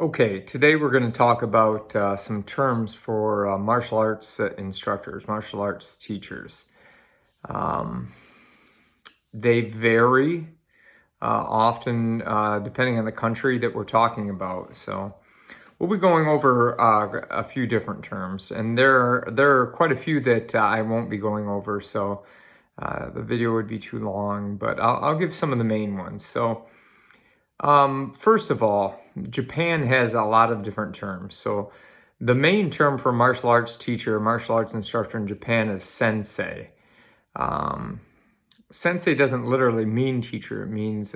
Okay, today we're going to talk about some terms for martial arts instructors, martial arts teachers. Um, they vary often depending on the country that we're talking about. So we'll be going over a few different terms, and there are quite a few that I won't be going over, so the video would be too long, but I'll give some of the main ones. So first of all, Japan has a lot of different terms. So the main term for martial arts teacher, martial arts instructor in Japan is sensei. Um, Sensei doesn't literally mean teacher. It means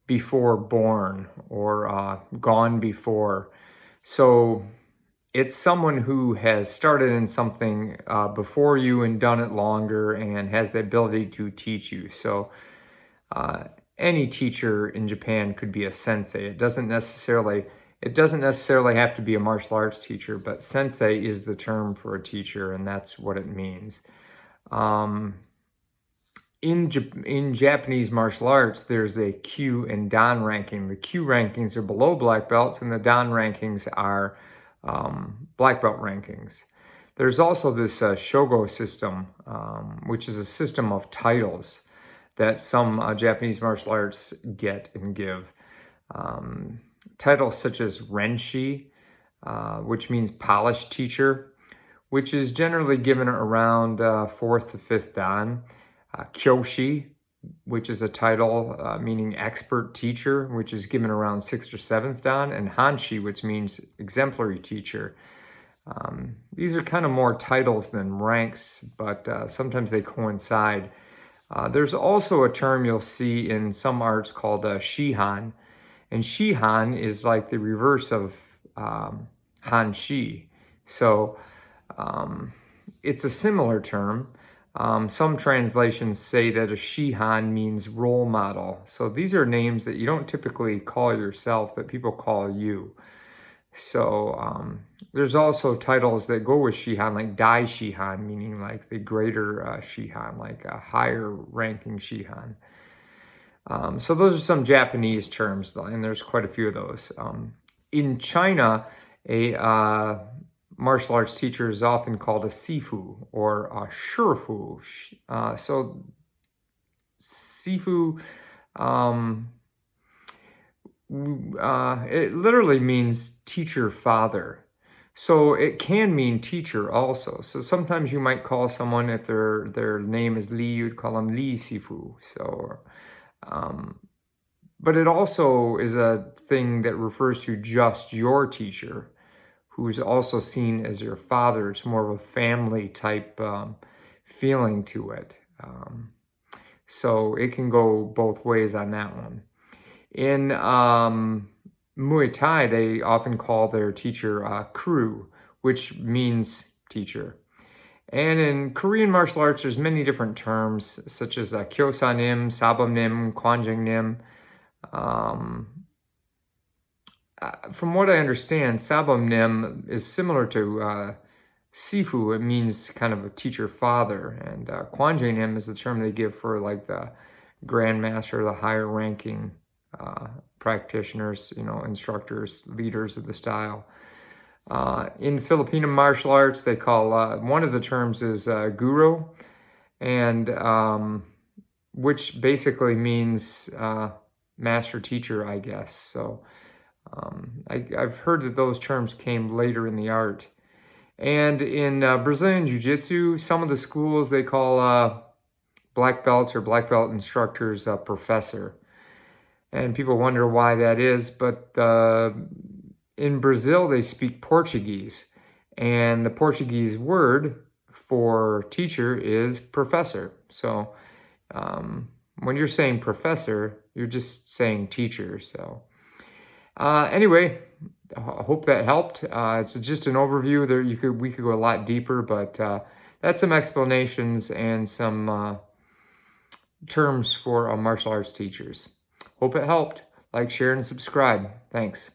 before born or gone before. So it's someone who has started in something before you and done it longer and has the ability to teach you. So uh, any teacher in Japan could be a sensei. It doesn't necessarily have to be a martial arts teacher, but sensei is the term for a teacher, and that's what it means. In Japanese martial arts, there's a Kyu and Dan ranking. The Kyu rankings are below black belts, and the Dan rankings are black belt rankings. There's also this Shogo system, which is a system of titles that some Japanese martial arts get and give. Titles such as Renshi, which means polished teacher, which is generally given around 4th to 5th Dan. Kyoshi, which is a title meaning expert teacher, which is given around 6th or 7th Dan. And Hanshi, which means exemplary teacher. These are kind of more titles than ranks, but sometimes they coincide. There's also a term you'll see in some arts called Shihan. And Shihan is like the reverse of Hanshi. So it's a similar term. Some translations say that a Shihan means role model. So these are names that you don't typically call yourself, that people call you. So there's also titles that go with Shihan, like Dai Shihan, meaning like the greater Shihan, like a higher ranking Shihan. So those are some Japanese terms, and there's quite a few of those. In China, a martial arts teacher is often called a sifu or a shifu. So sifu, it literally means teacher father. So it can mean teacher also. So sometimes you might call someone, if their name is Li, you'd call them Li Sifu. So, but it also is a thing that refers to just your teacher, who's also seen as your father. It's more of a family type feeling to it. So it can go both ways on that one. In Muay Thai, they often call their teacher kru, which means teacher. And in Korean martial arts, there's many different terms, such as kyosanim, sabamnim, kwanjangnim. From what I understand, sabamnim is similar to sifu. It means kind of a teacher father. And kwanjangnim is the term they give for like the grandmaster, the higher ranking practitioners, instructors, leaders of the style. In Filipino martial arts, they call, one of the terms is guru, and which basically means master teacher, I guess. So I've heard that those terms came later in the art. And in Brazilian Jiu-Jitsu, some of the schools, they call black belts or black belt instructors professor. And people wonder why that is, but in Brazil, they speak Portuguese. And the Portuguese word for teacher is professor. So when you're saying professor, you're just saying teacher. So anyway, I hope that helped. It's just an overview. We could go a lot deeper, but that's some explanations and some terms for martial arts teachers. Hope it helped. Like, share, and subscribe. Thanks.